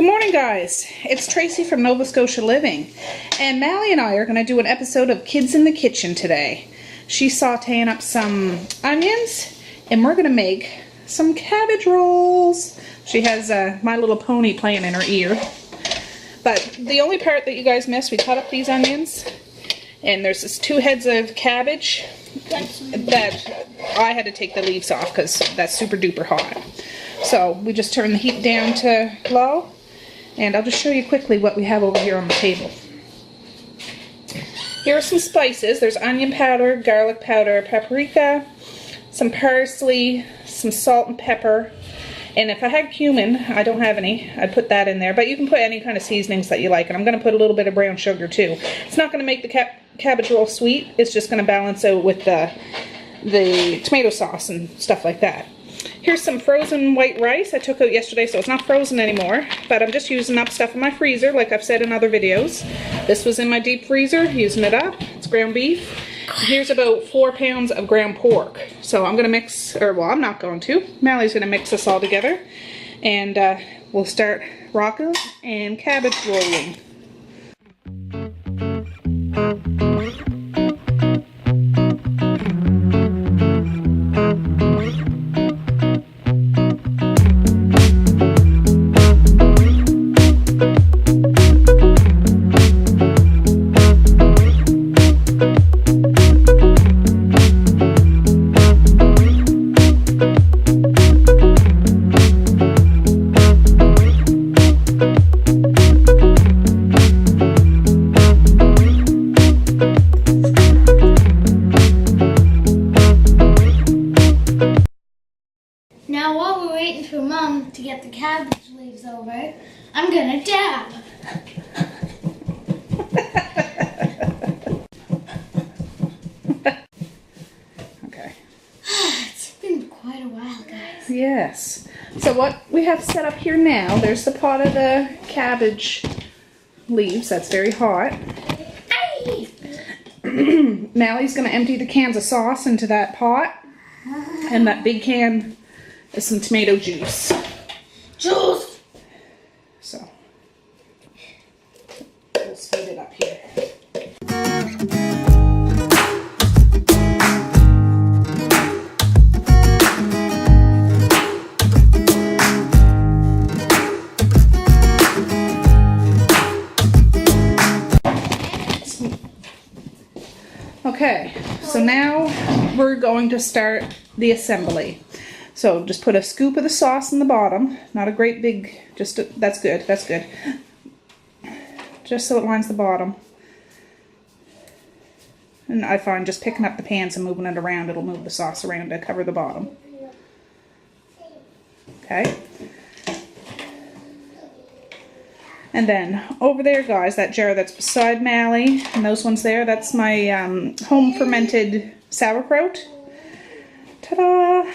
Good morning, guys. It's Tracy from Nova Scotia Living, and Mally and I are going to do an episode of Kids in the Kitchen today. She's sauteing up some onions, and we're going to make some cabbage rolls. She has My Little Pony playing in her ear. But the only part that you guys missed, we cut up these onions, and there's this 2 heads of cabbage that I had to take the leaves off because that's super duper hot. So we just turn the heat down to low, and I'll just show you quickly what we have over here on the table. Here are some spices. There's onion powder, garlic powder, paprika, some parsley, some salt and pepper, and if I had cumin, I don't have any, I'd put that in there, but you can put any kind of seasonings that you like, and I'm going to put a little bit of brown sugar too. It's not going to make the cabbage roll sweet, it's just going to balance out with the tomato sauce and stuff like that. Here's some frozen white rice I took out yesterday, so it's not frozen anymore, but I'm just using up stuff in my freezer like I've said in other videos. This was in my deep freezer, using it up. It's ground beef. Here's about 4 pounds of ground pork. So I'm going to mix, or well, I'm not going to. Mally's going to mix this all together, and we'll start rocking and cabbage rolling. Now while we're waiting for Mom to get the cabbage leaves over, I'm gonna dab. Okay. It's been quite a while, guys. Yes. So what we have set up here now, there's the pot of the cabbage leaves. That's very hot. Mally's going to empty the cans of sauce into that pot. And that big can is some tomato juice. Juice! So, we'll speed it up here. Okay, so now we're going to start the assembly. So just put a scoop of the sauce in the bottom, not a great big, that's good, that's good. Just so it lines the bottom. And I find just picking up the pans and moving it around, it'll move the sauce around to cover the bottom. Okay. And then over there, guys, that jar that's beside Mally, and those ones there, that's my home fermented sauerkraut. Ta-da!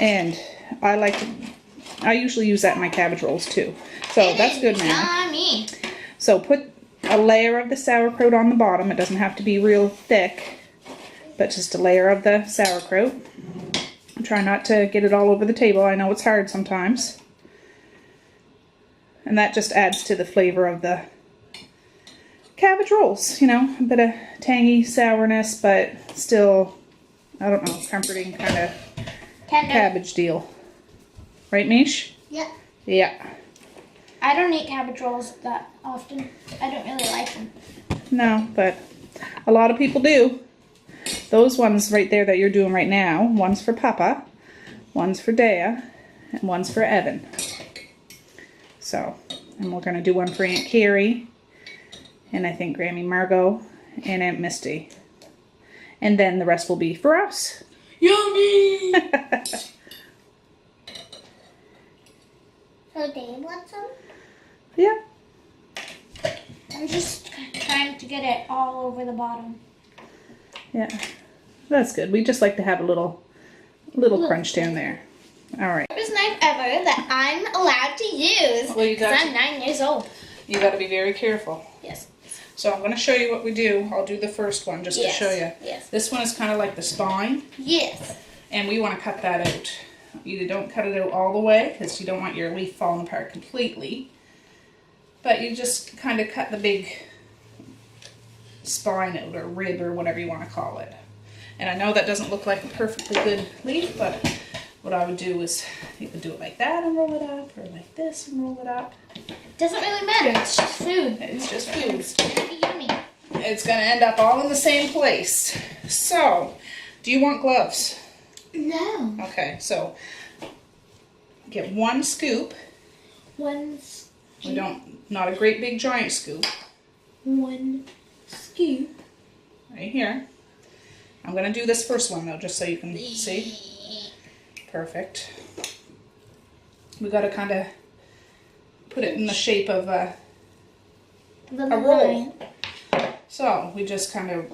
And I usually use that in my cabbage rolls too. So that's good, Mally. So put a layer of the sauerkraut on the bottom. It doesn't have to be real thick, but just a layer of the sauerkraut. Try not to get it all over the table. I know it's hard sometimes. And that just adds to the flavor of the cabbage rolls, you know, a bit of tangy sourness, but still, I don't know, comforting kind of cabbage deal. Right, Mish? Yeah. Yeah. I don't eat cabbage rolls that often. I don't really like them. No, but a lot of people do. Those ones right there that you're doing right now, one's for Papa, one's for Dea, and one's for Evan. So, and we're going to do one for Aunt Carrie, and I think Grammy Margot, and Aunt Misty. And then the rest will be for us. Yummy! So Dave wants some? Yeah. I'm just trying to get it all over the bottom. Yeah. That's good. We just like to have a little crunch down there. All right. First knife ever that I'm allowed to use. Well, because I'm 9 years old. You got to be very careful. Yes. So I'm going to show you what we do. I'll do the first one just to show you. Yes. This one is kind of like the spine. Yes. And we want to cut that out. Either don't cut it out all the way because you don't want your leaf falling apart completely. but you just kind of cut the big spine out, or rib, or whatever you want to call it. And I know that doesn't look like a perfectly good leaf, but what I would do is you could do it like that and roll it up, or like this and roll it up. Doesn't really matter. It's just food. It's just food. It's gonna be yummy. It's gonna end up all in the same place. So, do you want gloves? No. Okay, so get 1 scoop. 1 scoop. We not a great big giant scoop. 1 scoop. Right here. I'm gonna do this first one though, just so you can see. Perfect. We gotta kind of put it in the shape of a roll. So we just kind of,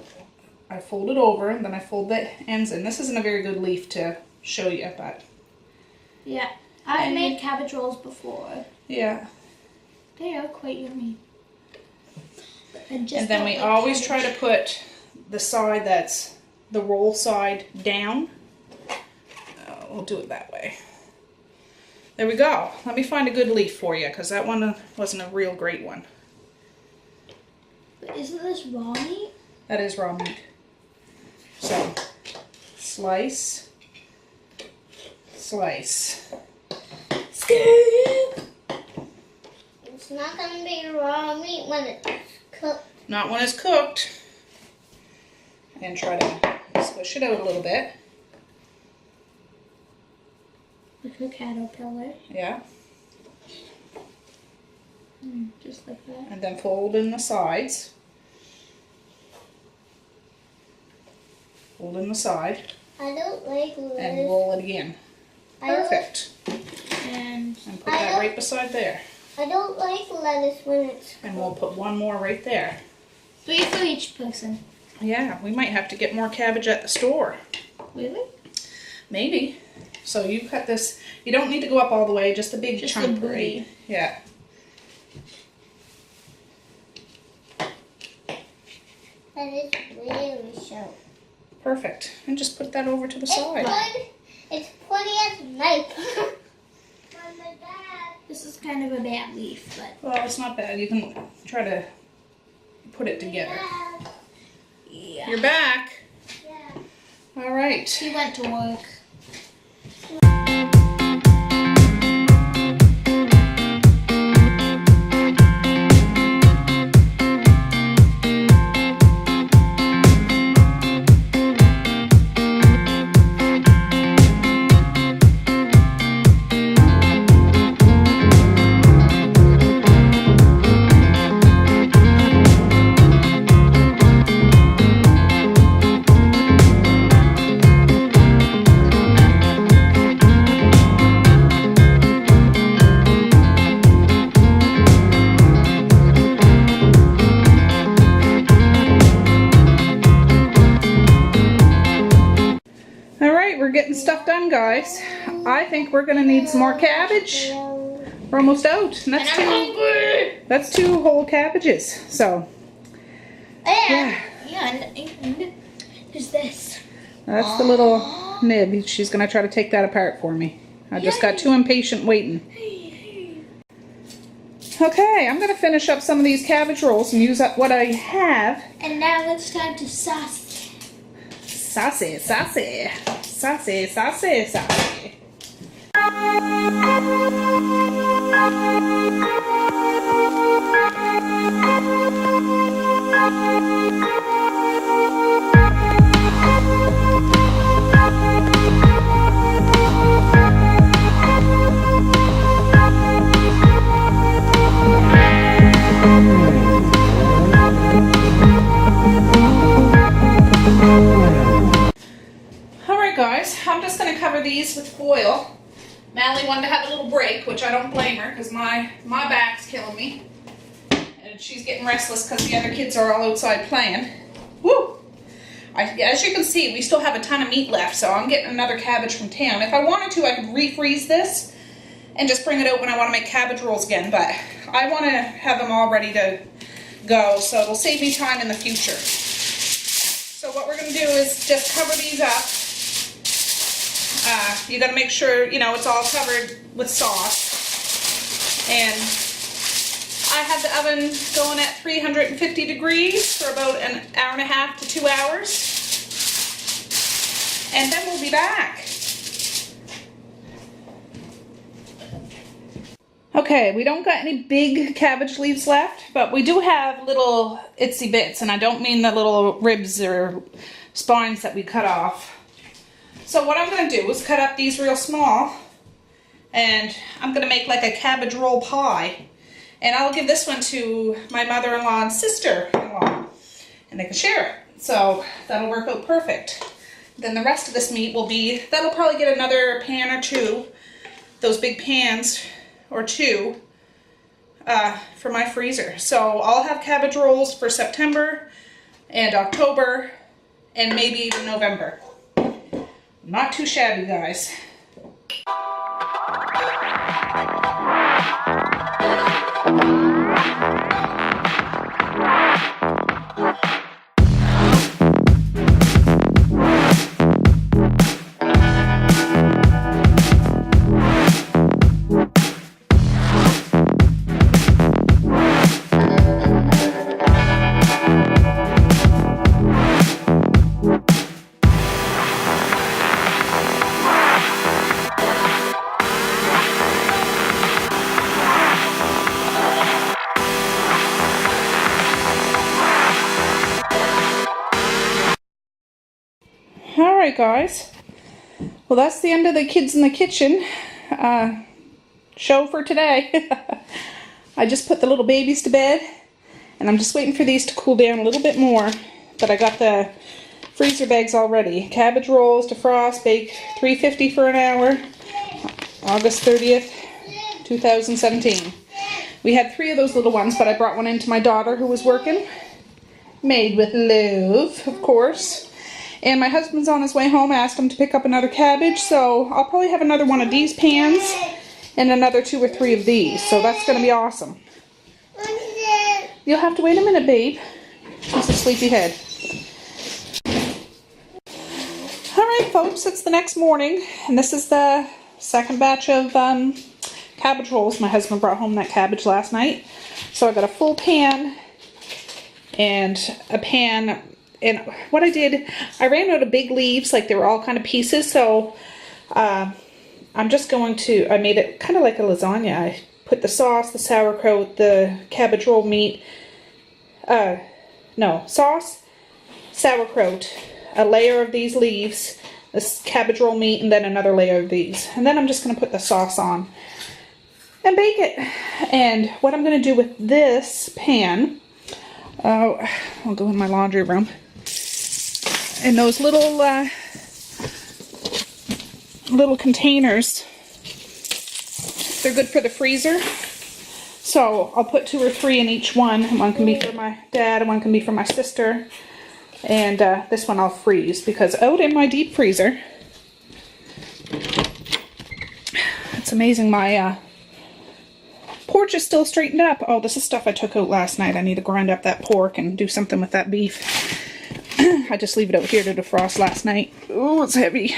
I fold it over, and then I fold the ends in. This isn't a very good leaf to show you, but yeah, I've made cabbage rolls before. Yeah. They are quite yummy. And then we always try to put the side that's the roll side down. We'll do it that way. There we go. Let me find a good leaf for you, because that one wasn't a real great one. But isn't this raw meat? That is raw meat. So, slice, slice. Scoop! It's not going to be raw meat when it's cooked. Not when it's cooked. And try to squish it out a little bit. Like a caterpillar. Yeah. Just like that. And then fold in the sides. Fold in the side. I don't like lettuce. And roll it again. Perfect. And put that right beside there. I don't like lettuce when it's cooked. And we'll put one more right there. 3 for each person. Yeah, we might have to get more cabbage at the store. Really? Maybe. So you cut this, you don't need to go up all the way, just a big chunk, right? Yeah. That is really sharp. Perfect. And just put that over to the side. It's pretty as knife. This is kind of a bad leaf, but... Well, it's not bad. You can try to put it together. Yeah. You're back. Yeah. All right. She went to work. Getting stuff done, guys. I think we're gonna need some more cabbage. We're almost out. And that's 2 whole cabbages. So yeah. And there's this. That's the little nib. She's gonna try to take that apart for me. I just got too impatient waiting. Okay, I'm gonna finish up some of these cabbage rolls and use up what I have. And now it's time to sauce. Saucy, saucy. Saucy, saucy, saucy. Guys, I'm just going to cover these with foil. Mally wanted to have a little break, which I don't blame her, because my back's killing me. And she's getting restless because the other kids are all outside playing. Woo! As you can see, we still have a ton of meat left, so I'm getting another cabbage from town. If I wanted to, I could refreeze this and just bring it out when I want to make cabbage rolls again, but I want to have them all ready to go, so it'll save me time in the future. So what we're going to do is just cover these up. You got to make sure, you know, it's all covered with sauce. And I have the oven going at 350 degrees for about an hour and a half to 2 hours. And then we'll be back. Okay, we don't got any big cabbage leaves left, but we do have little itsy bits, and I don't mean the little ribs or spines that we cut off. So what I'm going to do is cut up these real small, and I'm going to make like a cabbage roll pie. And I'll give this one to my mother-in-law and sister-in-law, and they can share it. So that'll work out perfect. Then the rest of this meat will be, that'll probably get another pan or two, those big pans or two for my freezer. So I'll have cabbage rolls for September and October and maybe even November. Not too shabby, guys. Alright guys, well that's the end of the kids in the kitchen show for today. I just put the little babies to bed and I'm just waiting for these to cool down a little bit more, but I got the freezer bags all ready. Cabbage rolls, defrost, bake 350 for an hour, August 30th, 2017. We had 3 of those little ones, but I brought one in to my daughter who was working. Made with love, of course. And my husband's on his way home. I asked him to pick up another cabbage, so I'll probably have another one of these pans and another 2 or 3 of these. So that's going to be awesome. You'll have to wait a minute, babe. She's a sleepyhead. Alright, folks, it's the next morning, and this is the second batch of cabbage rolls. My husband brought home that cabbage last night. So I got a full pan and a pan. And what I did, I ran out of big leaves, like they were all kind of pieces, so I'm just going to, I made it kind of like a lasagna. I put the sauce, the sauerkraut, the cabbage roll meat, sauce, sauerkraut, a layer of these leaves, this cabbage roll meat, and then another layer of these. And then I'm just going to put the sauce on and bake it. And what I'm going to do with this pan, I'll go in my laundry room. And those little little containers, they're good for the freezer. So I'll put 2 or 3 in each one. One can be for my dad and one can be for my sister. And this one I'll freeze because out in my deep freezer, it's amazing, my porch is still straightened up. Oh, this is stuff I took out last night. I need to grind up that pork and do something with that beef. I just leave it out here to defrost last night. Oh, it's heavy.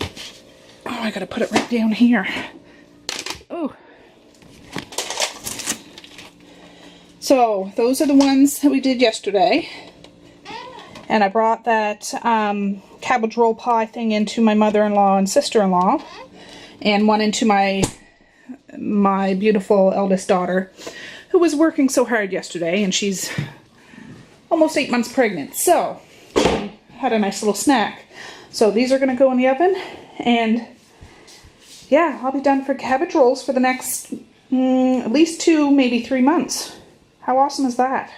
Oh, I gotta put it right down here. Oh. So, those are the ones that we did yesterday. And I brought that cabbage roll pie thing into my mother-in-law and sister-in-law. And one into my beautiful eldest daughter, who was working so hard yesterday, and she's almost 8 months pregnant, so she had a nice little snack. So these are going to go in the oven, and yeah, I'll be done for cabbage rolls for the next at least 2, maybe 3 months. How awesome is that?